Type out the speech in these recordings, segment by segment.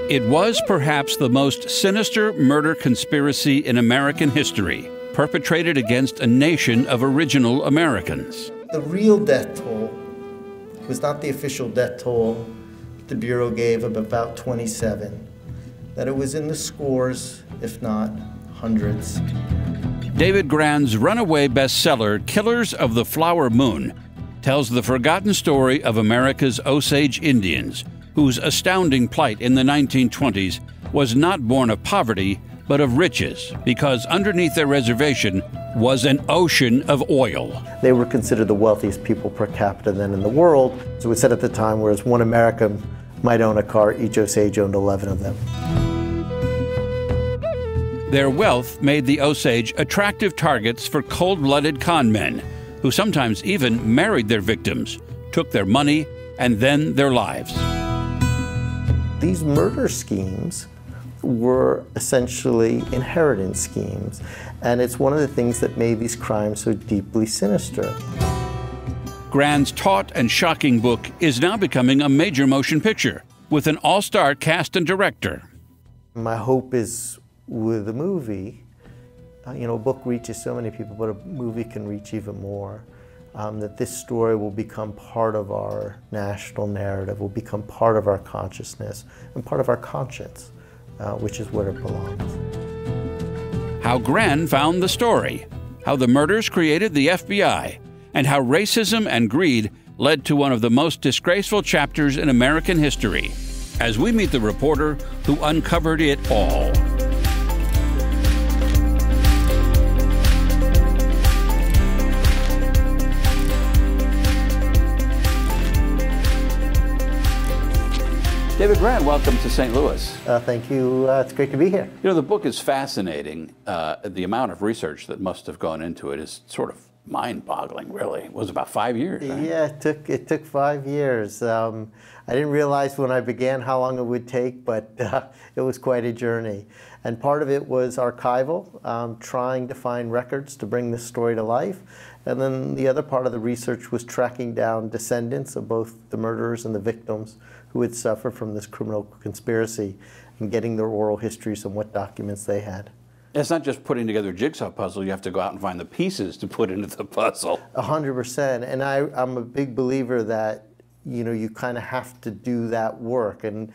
It was perhaps the most sinister murder conspiracy in American history, perpetrated against a nation of original Americans. The real death toll was not the official death toll the Bureau gave of about 27, that it was in the scores, if not hundreds. David Grann's runaway bestseller, Killers of the Flower Moon, tells the forgotten story of America's Osage Indians, whose astounding plight in the 1920s was not born of poverty, but of riches, because underneath their reservation was an ocean of oil. They were considered the wealthiest people per capita then in the world. So it was said at the time, whereas one American might own a car, each Osage owned 11 of them. Their wealth made the Osage attractive targets for cold-blooded con men, who sometimes even married their victims, took their money, and then their lives. These murder schemes were essentially inheritance schemes, and it's one of the things that made these crimes so deeply sinister. Grann's taut and shocking book is now becoming a major motion picture, with an all-star cast and director. My hope is with a movie, a book reaches so many people, but a movie can reach even more. That this story will become part of our national narrative, will become part of our consciousness and part of our conscience, which is where it belongs. How Grann found the story, how the murders created the FBI, and how racism and greed led to one of the most disgraceful chapters in American history, as we meet the reporter who uncovered it all. David Grann, welcome to St. Louis. Thank you. It's great to be here. You know, the book is fascinating. The amount of research that must have gone into it is sort of mind-boggling, really. It was about 5 years, right? Yeah, it took 5 years. I didn't realize when I began how long it would take, but it was quite a journey. And part of it was archival, trying to find records to bring this story to life. And then the other part of the research was tracking down descendants of both the murderers and the victims who had suffered from this criminal conspiracy and getting their oral histories and what documents they had. It's not just putting together a jigsaw puzzle. You have to go out and find the pieces to put into the puzzle. 100%. And I'm a big believer that, you kind of have to do that work. And,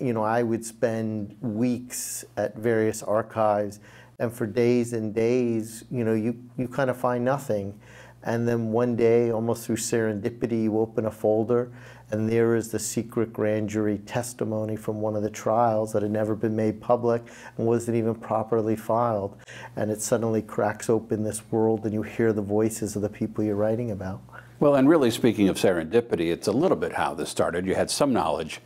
I would spend weeks at various archives, and for days and days, you kind of find nothing. And then one day, almost through serendipity, you open a folder, and there is the secret grand jury testimony from one of the trials that had never been made public and wasn't even properly filed. And it suddenly cracks open this world, and you hear the voices of the people you're writing about. Well, and really speaking of serendipity, it's a little bit how this started. You had some knowledge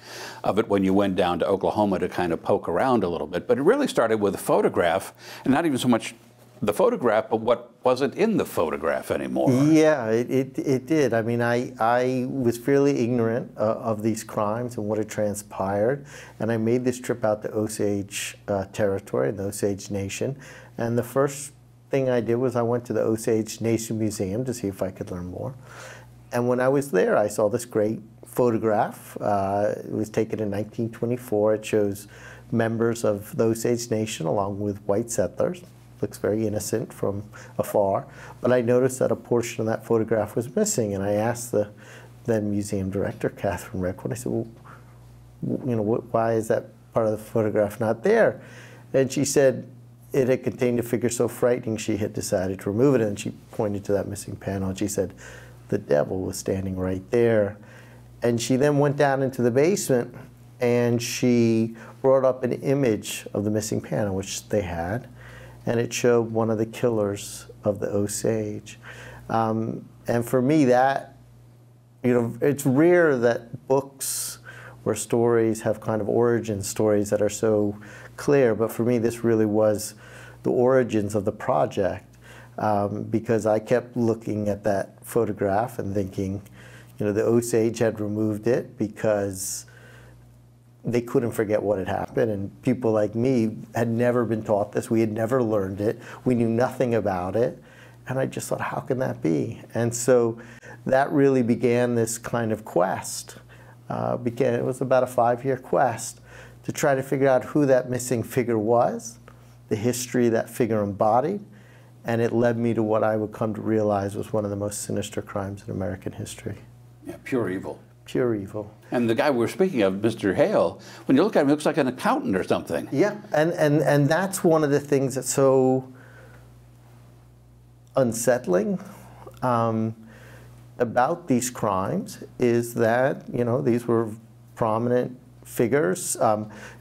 of it when you went down to Oklahoma to kind of poke around a little bit, but it really started with a photograph, and not even so much the photograph, but what wasn't in the photograph anymore. Yeah, it did. I mean, I was fairly ignorant of these crimes and what had transpired, and I made this trip out to Osage territory, the Osage Nation, and the first thing I did was I went to the Osage Nation Museum to see if I could learn more. And when I was there, I saw this great photograph. It was taken in 1924. It shows members of the Osage Nation along with white settlers. Looks very innocent from afar, but I noticed that a portion of that photograph was missing, and I asked the then museum director, Catherine Redwood, I said, well, why is that part of the photograph not there? And she said it had contained a figure so frightening she had decided to remove it, and she pointed to that missing panel, and she said, the devil was standing right there. And she then went down into the basement, and she brought up an image of the missing panel, which they had, and it showed one of the killers of the Osage. And for me, that, it's rare that books or stories have kind of origin stories that are so clear, but for me, this really was the origins of the project, because I kept looking at that photograph and thinking, the Osage had removed it because they couldn't forget what had happened, and people like me had never been taught this. We had never learned it. We knew nothing about it, and I just thought, how can that be? And so that really began this kind of quest. It was about a 5-year quest to try to figure out who that missing figure was, the history that figure embodied, and it led me to what I would come to realize was one of the most sinister crimes in American history. Yeah, pure evil. Pure evil. And the guy we're speaking of, Mr. Hale, when you look at him, he looks like an accountant or something. Yeah, and that's one of the things that's so unsettling about these crimes, is that, you know, these were prominent figures.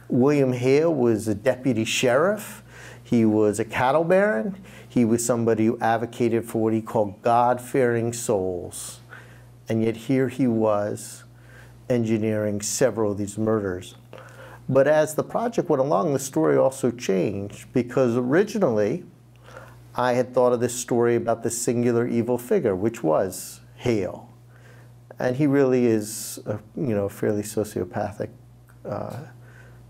William Hale was a deputy sheriff. He was a cattle baron. He was somebody who advocated for what he called God-fearing souls. And yet here he was engineering several of these murders. But as the project went along, the story also changed, because originally I had thought of this story about the singular evil figure, which was Hale. And he really is a, you know, fairly sociopathic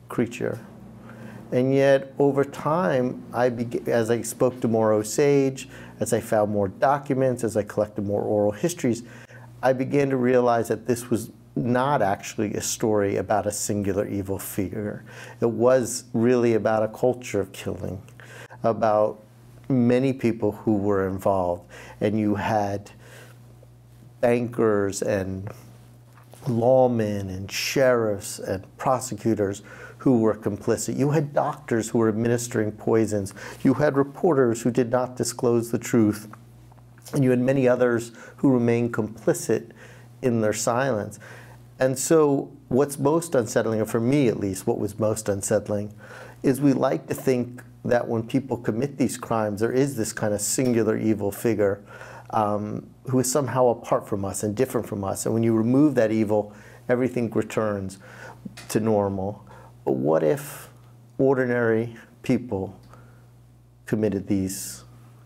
creature. And yet, over time, as I spoke to more Osage, as I found more documents, as I collected more oral histories, I began to realize that this was not actually a story about a singular evil figure. It was really about a culture of killing, about many people who were involved. And you had bankers and lawmen and sheriffs and prosecutors who were complicit. You had doctors who were administering poisons. You had reporters who did not disclose the truth. And you had many others who remained complicit in their silence. And so what's most unsettling, or for me at least, what was most unsettling, is we like to think that when people commit these crimes, there is this kind of singular evil figure who is somehow apart from us and different from us. And when you remove that evil, everything returns to normal. But what if ordinary people committed these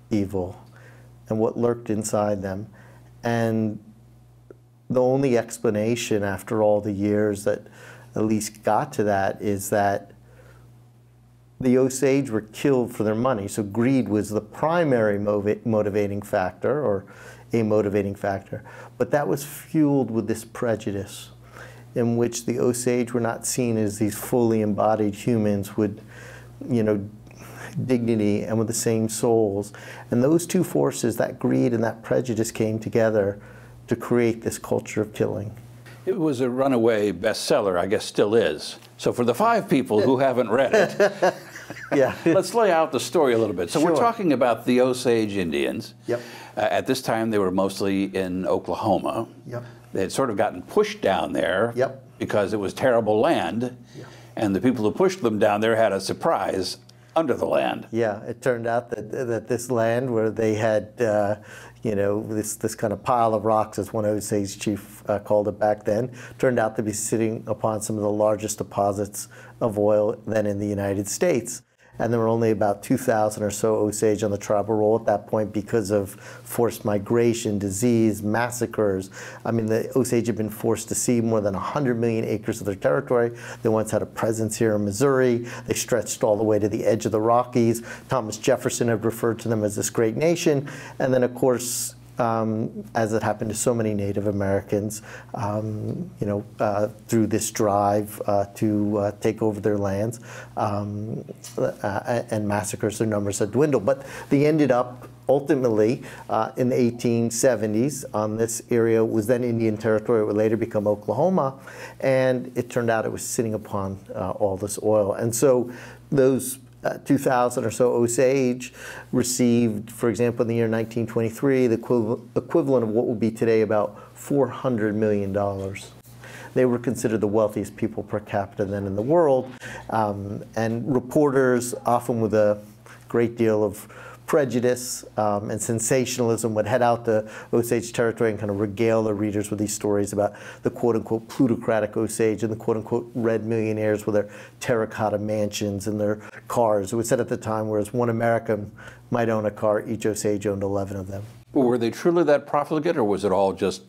evil, and what lurked inside them? And the only explanation after all the years that at least got to that is that the Osage were killed for their money. So greed was the primary motivating factor, or a motivating factor. But that was fueled with this prejudice in which the Osage were not seen as these fully embodied humans with, you know, dignity and with the same souls. And those two forces, that greed and that prejudice, came together to create this culture of killing. It was a runaway bestseller, I guess still is. So for the 5 people who haven't read it, yeah, let's lay out the story a little bit. So Sure. we're talking about the Osage Indians. Yep. At this time, they were mostly in Oklahoma. Yep. They had sort of gotten pushed down there Yep. because it was terrible land, Yep. and the people who pushed them down there had a surprise under the land. Yeah, it turned out that this land where they had, you know, this kind of pile of rocks, as one Osage chief called it back then, turned out to be sitting upon some of the largest deposits of oil then in the United States. And there were only about 2,000 or so Osage on the tribal roll at that point because of forced migration, disease, massacres. I mean, the Osage had been forced to cede more than 100 million acres of their territory. They once had a presence here in Missouri. They stretched all the way to the edge of the Rockies. Thomas Jefferson had referred to them as this great nation. And then, of course, as it happened to so many Native Americans, you know, through this drive to take over their lands and massacres, their numbers had dwindled. But they ended up ultimately in the 1870s on this area was then Indian Territory. It would later become Oklahoma, and it turned out it was sitting upon all this oil. And so those 2,000 or so Osage received, for example, in the year 1923, the equivalent of what would be today about $400 million. They were considered the wealthiest people per capita then in the world, and reporters, often with a great deal of prejudice and sensationalism, would head out to Osage territory and kind of regale their readers with these stories about the quote-unquote plutocratic Osage and the quote-unquote red millionaires with their terracotta mansions and their cars. It was said at the time, whereas one American might own a car, each Osage owned 11 of them. Well, were they truly that profligate, or was it all just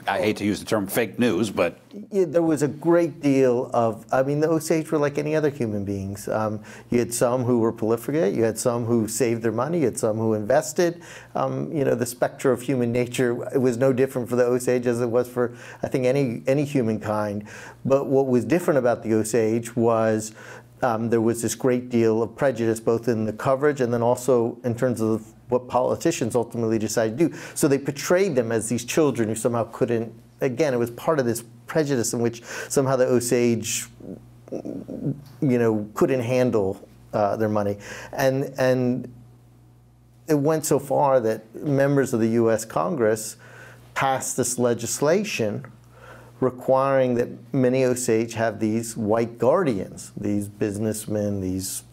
I hate to use the term fake news, but... Yeah, there was a great deal of, I mean, the Osage were like any other human beings. You had some who were profligate, you had some who saved their money, you had some who invested. You know, the specter of human nature, it was no different for the Osage as it was for, I think, any humankind. But what was different about the Osage was there was this great deal of prejudice, both in the coverage and then also in terms of what politicians ultimately decided to do. So they portrayed them as these children who somehow couldn't, again, it was part of this prejudice in which somehow the Osage, you know, couldn't handle their money. And it went so far that members of the US Congress passed this legislation requiring that many Osage have these white guardians, these businessmen, these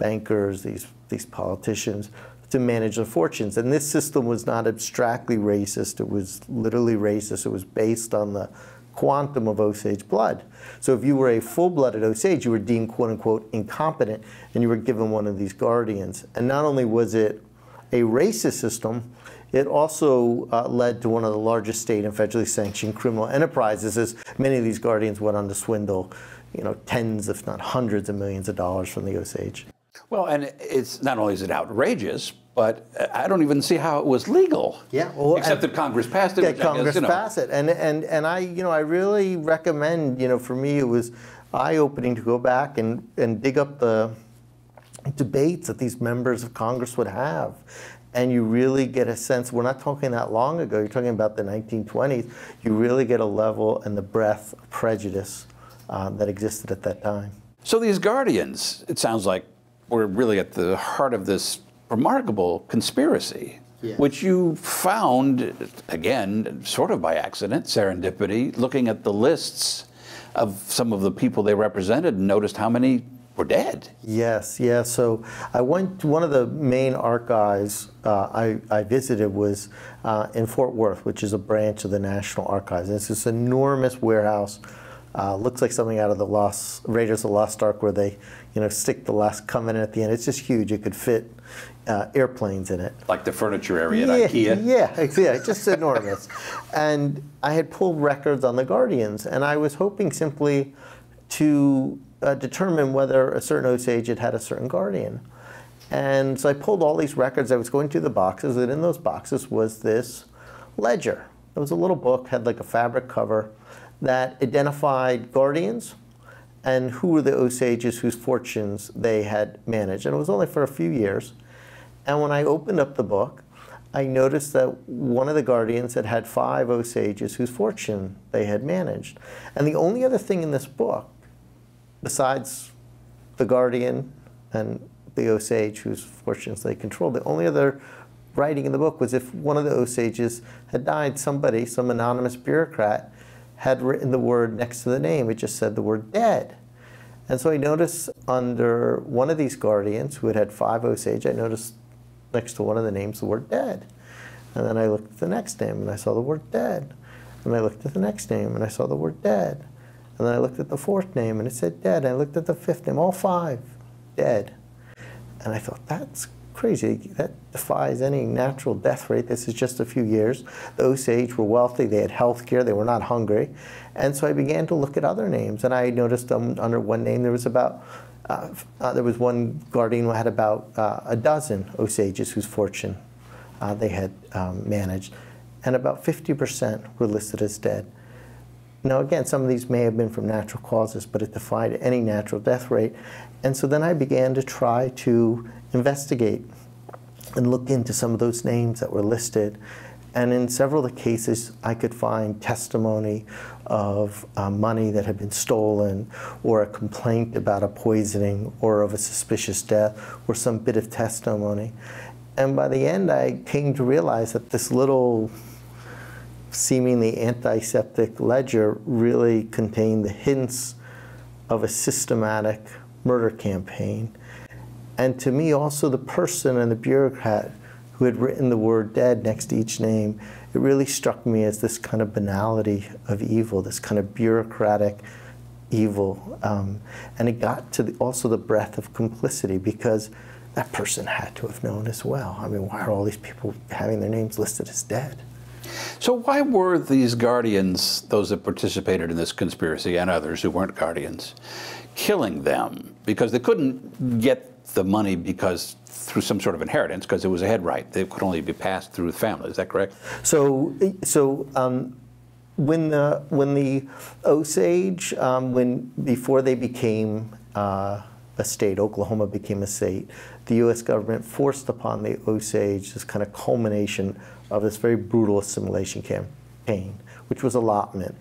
bankers, these politicians, to manage their fortunes. And this system was not abstractly racist, it was literally racist. It was based on the quantum of Osage blood. So if you were a full-blooded Osage, you were deemed quote-unquote incompetent, and you were given one of these guardians. And not only was it a racist system, it also led to one of the largest state and federally sanctioned criminal enterprises, as many of these guardians went on to swindle, you know, tens, if not hundreds of millions of dollars from the Osage. Well, and it's not only is it outrageous, but I don't even see how it was legal. Yeah, well, except that Congress passed it. Yeah, Congress passed it, and I, you know, I really recommend, you know, for me it was eye-opening to go back and dig up the debates that these members of Congress would have, and you really get a sense. We're not talking that long ago. You're talking about the 1920s. You really get a level and the breadth of prejudice that existed at that time. So these guardians, it sounds like, were really at the heart of this remarkable conspiracy, which you found, again, sort of by accident, serendipity, looking at the lists of some of the people they represented and noticed how many were dead. Yes, yeah. So I went to one of the main archives I visited was in Fort Worth, which is a branch of the National Archives. And it's this enormous warehouse. Looks like something out of the Raiders of the Lost Ark, where they, you know, stick the last covenant at the end. It's just huge. It could fit airplanes in it. Like the furniture area at IKEA? Yeah, just enormous. And I had pulled records on the Guardians, and I was hoping simply to determine whether a certain Osage had had a certain Guardian. And so I pulled all these records. I was going through the boxes, and in those boxes was this ledger. It was a little book, had like a fabric cover, that identified guardians and who were the Osages whose fortunes they had managed. And it was only for a few years. And when I opened up the book, I noticed that one of the guardians had had 5 Osages whose fortune they had managed. And the only other thing in this book, besides the guardian and the Osage whose fortunes they controlled, the only other writing in the book was if one of the Osages had died, somebody, some anonymous bureaucrat, had written the word next to the name. It just said the word dead. And so I noticed under one of these guardians who had had 5 Osage, I noticed next to one of the names the word dead. And then I looked at the next name and I saw the word dead. And I looked at the next name and I saw the word dead. And then I looked at the 4th name and it said dead. And I looked at the 5th name, all 5 dead. And I thought, that's crazy. That defies any natural death rate. This is just a few years. The Osage were wealthy. They had health care. They were not hungry. And so I began to look at other names. And I noticed under one name there was about, there was one guardian who had about a dozen Osages whose fortune they had managed. And about 50% were listed as dead. Now again, some of these may have been from natural causes, but it defied any natural death rate. And so then I began to try to investigate and look into some of those names that were listed. And in several of the cases, I could find testimony of money that had been stolen, or a complaint about a poisoning, or of a suspicious death, or some bit of testimony. And by the end, I came to realize that this little seemingly antiseptic ledger really contained the hints of a systematic murder campaign. And to me, also the person and the bureaucrat who had written the word dead next to each name, it really struck me as this kind of banality of evil, this kind of bureaucratic evil. And it got to also the breadth of complicity, because that person had to have known as well. I mean, why are all these people having their names listed as dead? So why were these guardians, those that participated in this conspiracy and others who weren't guardians, killing them? Because they couldn't get the money because through some sort of inheritance, because it was a head right. They could only be passed through the family. Is that correct? When the Osage, before they became a state, Oklahoma became a state, the U.S. government forced upon the Osage this kind of culmination of this very brutal assimilation campaign, which was allotment.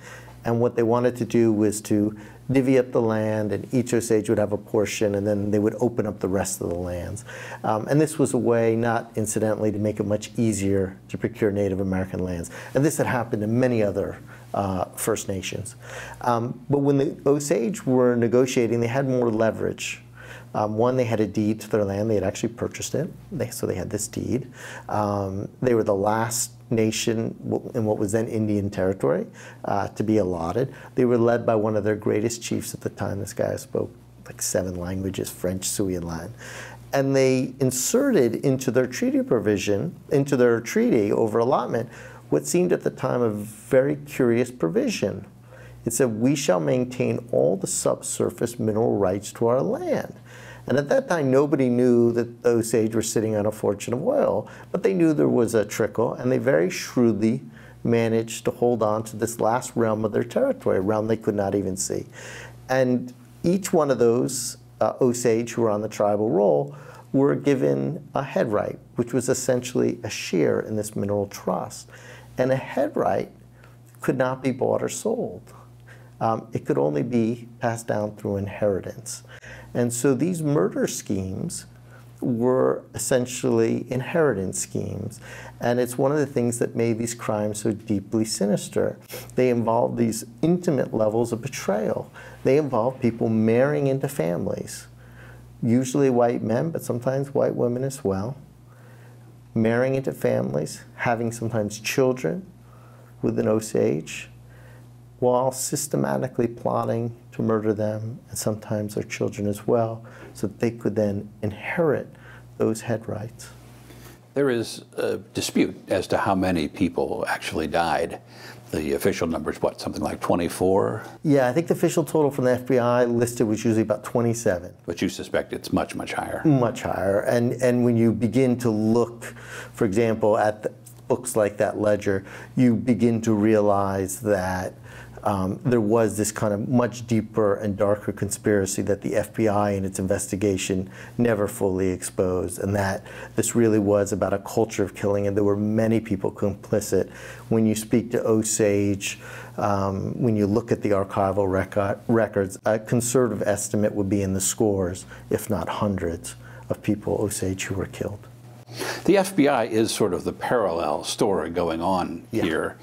And what they wanted to do was to divvy up the land, and each Osage would have a portion, and then they would open up the rest of the lands. And this was a way, not incidentally, to make it much easier to procure Native American lands. And this had happened in many other First Nations. But when the Osage were negotiating, they had more leverage. One, they had a deed to their land. They had actually purchased it, so they had this deed. They were the last nation in what was then Indian territory to be allotted. They were led by one of their greatest chiefs at the time. This guy spoke like 7 languages, French, Sioux, and Latin. And they inserted into their treaty provision, into their treaty over allotment, what seemed at the time a very curious provision. It said, "We shall maintain all the subsurface mineral rights to our land." And at that time, nobody knew that the Osage were sitting on a fortune of oil, but they knew there was a trickle, and they very shrewdly managed to hold on to this last realm of their territory, a realm they could not even see. And each one of those Osage who were on the tribal roll were given a head right, which was essentially a share in this mineral trust. And a head right could not be bought or sold. It could only be passed down through inheritance. And so these murder schemes were essentially inheritance schemes. And it's one of the things that made these crimes so deeply sinister. They involved these intimate levels of betrayal. They involved people marrying into families, usually white men, but sometimes white women as well, marrying into families, having sometimes children with an Osage, while systematically plotting to murder them, and sometimes their children as well, so that they could then inherit those head rights. There is a dispute as to how many people actually died. The official number is what, something like 24? Yeah, I think the official total from the FBI listed was usually about 27. But you suspect it's much, much higher. Much higher. And when you begin to look, for example, at books like that ledger, you begin to realize that there was this kind of much deeper and darker conspiracy that the FBI in its investigation never fully exposed, and that this really was about a culture of killing, and there were many people complicit. When you speak to Osage, when you look at the archival records, a conservative estimate would be in the scores, if not hundreds, of people Osage who were killed. The FBI is sort of the parallel story going on here.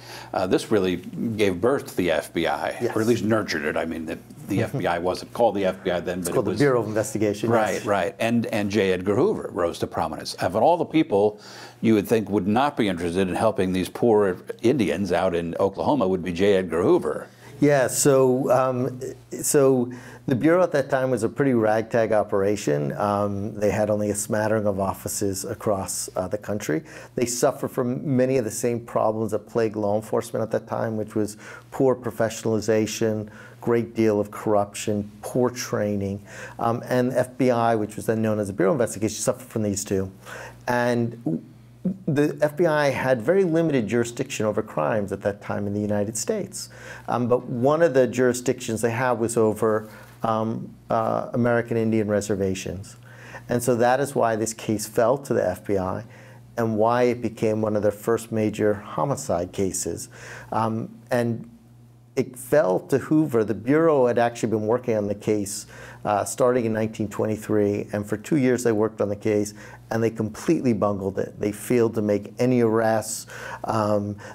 This really gave birth to the FBI, yes, or at least nurtured it. I mean, the FBI wasn't called the FBI then, but it's called it was the Bureau of Investigation. Right, yes. right. And J. Edgar Hoover rose to prominence. Of all the people you would think would not be interested in helping these poor Indians out in Oklahoma would be J. Edgar Hoover. Yeah, so the Bureau at that time was a pretty ragtag operation. They had only a smattering of offices across the country. They suffered from many of the same problems that plagued law enforcement at that time, which was poor professionalization, great deal of corruption, poor training. And the FBI, which was then known as the Bureau of Investigation, suffered from these two. And the FBI had very limited jurisdiction over crimes at that time in the United States. But one of the jurisdictions they had was over American Indian reservations. And so that is why this case fell to the FBI and why it became one of their first major homicide cases. And it fell to Hoover. The Bureau had actually been working on the case starting in 1923, and for 2 years they worked on the case, and they completely bungled it. They failed to make any arrests.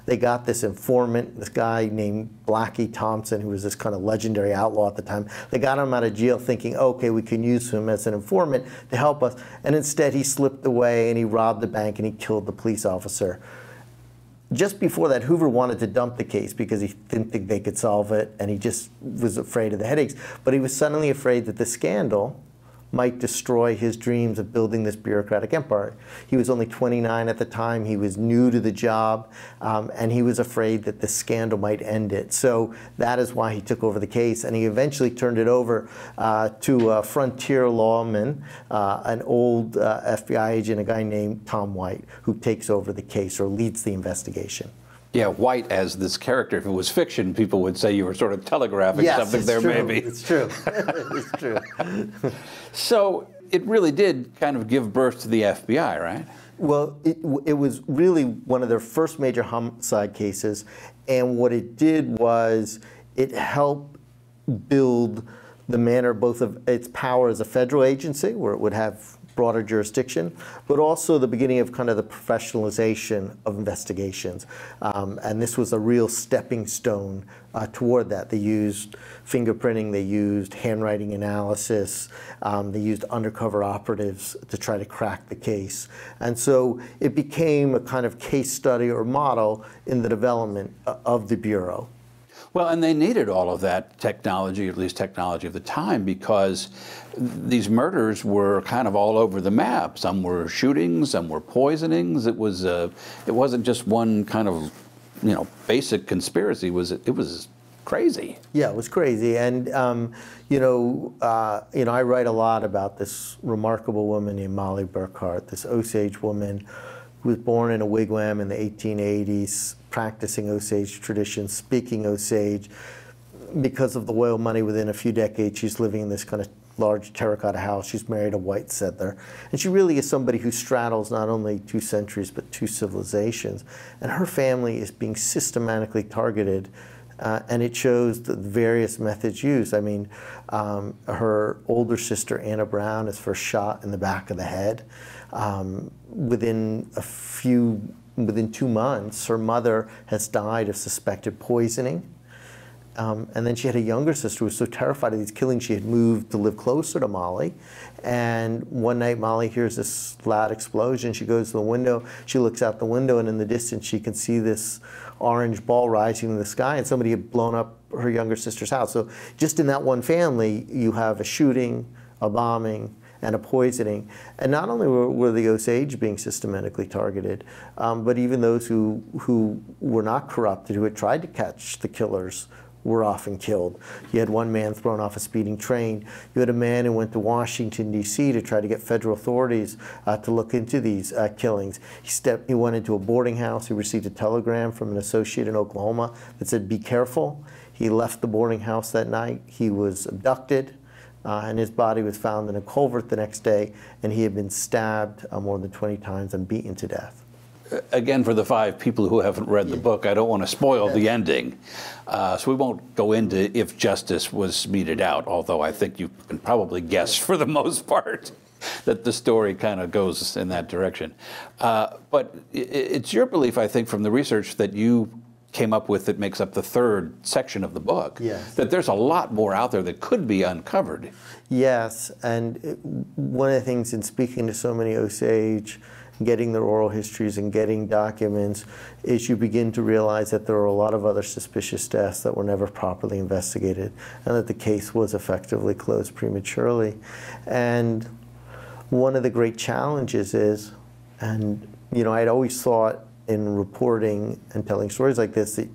They got this informant, this guy named Blackie Thompson, who was this kind of legendary outlaw at the time. They got him out of jail thinking, okay, we can use him as an informant to help us, and instead he slipped away and he robbed the bank and he killed the police officer. Just before that, Hoover wanted to dump the case because he didn't think they could solve it, and he just was afraid of the headaches. But he was suddenly afraid that the scandal might destroy his dreams of building this bureaucratic empire. He was only 29 at the time. He was new to the job, and he was afraid that this scandal might end it. So that is why he took over the case, and he eventually turned it over to a frontier lawman, an old FBI agent, a guy named Tom White, who takes over the case or leads the investigation. Yeah, White as this character. If it was fiction, people would say you were sort of telegraphing something there, true. maybe. It's true. It's true. So it really did kind of give birth to the FBI, right? Well, it was really one of their first major homicide cases, and what it did was it helped build the manner both of its power as a federal agency, where it would have broader jurisdiction, but also the beginning of kind of the professionalization of investigations. And this was a real stepping stone toward that. They used fingerprinting, they used handwriting analysis, they used undercover operatives to try to crack the case. And so it became a kind of case study or model in the development of the Bureau. Well, and they needed all of that technology, at least technology of the time, because these murders were kind of all over the map. Some were shootings, some were poisonings. It wasn't just one kind of, basic conspiracy. It was crazy. Yeah, it was crazy. And I write a lot about this remarkable woman named Molly Burkhardt, this Osage woman who was born in a wigwam in the 1880s, practicing Osage traditions, speaking Osage. Because of the oil money, within a few decades, she's living in this kind of large terracotta house. She's married a white settler. And she really is somebody who straddles not only 2 centuries, but 2 civilizations. And her family is being systematically targeted, and it shows the various methods used. I mean, her older sister, Anna Brown, is first shot in the back of the head. Within 2 months, her mother has died of suspected poisoning. And then she had a younger sister who was so terrified of these killings, she had moved to live closer to Molly. And one night, Molly hears this loud explosion. She goes to the window. She looks out the window, and in the distance, she can see this orange ball rising in the sky, and somebody had blown up her younger sister's house. So just in that one family, you have a shooting, a bombing, and a poisoning. And not only were the Osage being systematically targeted, but even those who were not corrupted, who had tried to catch the killers, were often killed. You had one man thrown off a speeding train. You had a man who went to Washington, D.C. to try to get federal authorities to look into these killings. He went into a boarding house. He received a telegram from an associate in Oklahoma that said, "Be careful." He left the boarding house that night. He was abducted. And his body was found in a culvert the next day, and he had been stabbed more than 20 times and beaten to death. Again, for the 5 people who haven't read the book, I don't want to spoil the ending. So we won't go into if justice was meted out, although I think you can probably guess for the most part that the story kind of goes in that direction. But it's your belief, I think, from the research that you came up with that makes up the 3rd section of the book, yes, that there's a lot more out there that could be uncovered. Yes, and one of the things in speaking to so many Osage, getting their oral histories and getting documents, is you begin to realize that there are a lot of other suspicious deaths that were never properly investigated, and that the case was effectively closed prematurely. And one of the great challenges is, and I'd always thought in reporting and telling stories like this that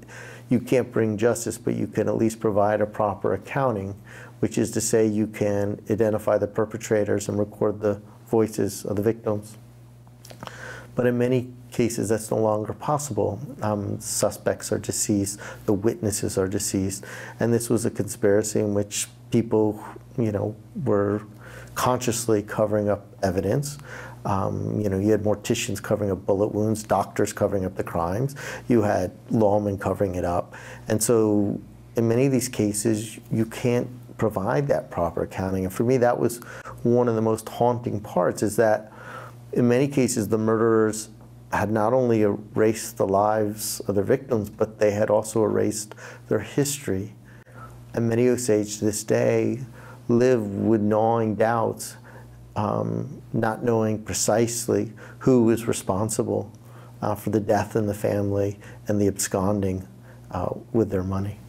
you can't bring justice, but you can at least provide a proper accounting, which is to say you can identify the perpetrators and record the voices of the victims. But in many cases, that's no longer possible. Suspects are deceased, the witnesses are deceased, and this was a conspiracy in which people, were consciously covering up evidence. You had morticians covering up bullet wounds, doctors covering up the crimes, you had lawmen covering it up. And so in many of these cases, you can't provide that proper accounting. And for me, that was one of the most haunting parts, is that in many cases, the murderers had not only erased the lives of their victims, but they had also erased their history. And many Osage to this day live with gnawing doubts, not knowing precisely who was responsible for the death in the family and the absconding with their money.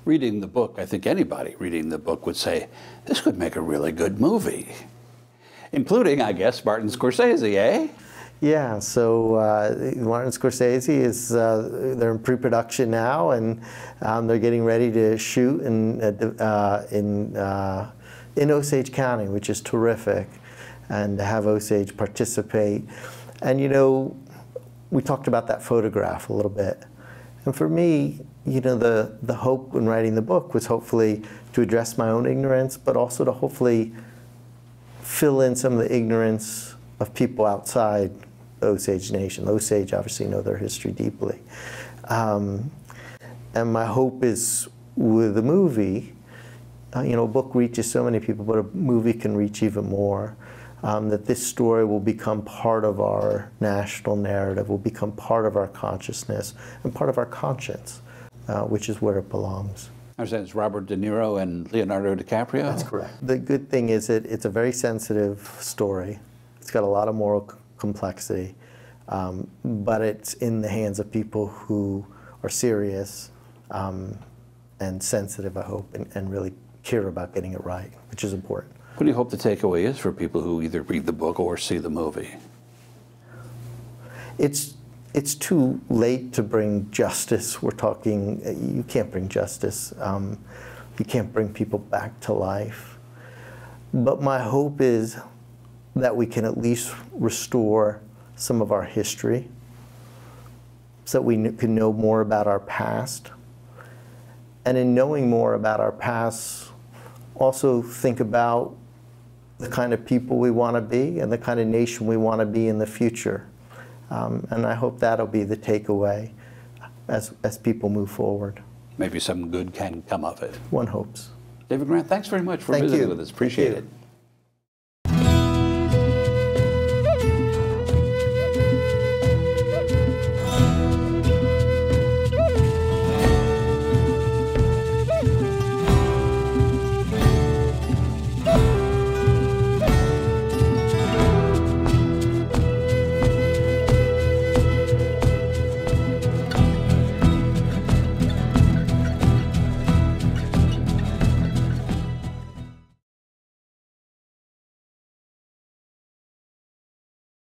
reading the book, I think anybody reading the book would say, this could make a really good movie. Including, I guess, Martin Scorsese, eh? Yeah, so Martin Scorsese is, they're in pre-production now, and they're getting ready to shoot in Osage County, which is terrific, and to have Osage participate. And you know, we talked about that photograph a little bit. And for me, you know, the hope in writing the book was hopefully to address my own ignorance, but also to hopefully fill in some of the ignorance of people outside the Osage Nation. The Osage obviously know their history deeply. And my hope is with the movie, you know, a book reaches so many people, but a movie can reach even more. That this story will become part of our national narrative, will become part of our consciousness and part of our conscience, which is where it belongs. I understand it's Robert De Niro and Leonardo DiCaprio? That's correct. The good thing is it's a very sensitive story. It's got a lot of moral complexity, but it's in the hands of people who are serious and sensitive, I hope, and really care about getting it right, which is important. What do you hope the takeaway is for people who either read the book or see the movie? It's too late to bring justice. We're talking, you can't bring justice. You can't bring people back to life. But my hope is that we can at least restore some of our history so that we can know more about our past. And in knowing more about our past, also think about the kind of people we want to be and the kind of nation we want to be in the future. And I hope that'll be the takeaway as people move forward. Maybe some good can come of it. One hopes. David Grann, thanks very much for visiting with us. Appreciate it.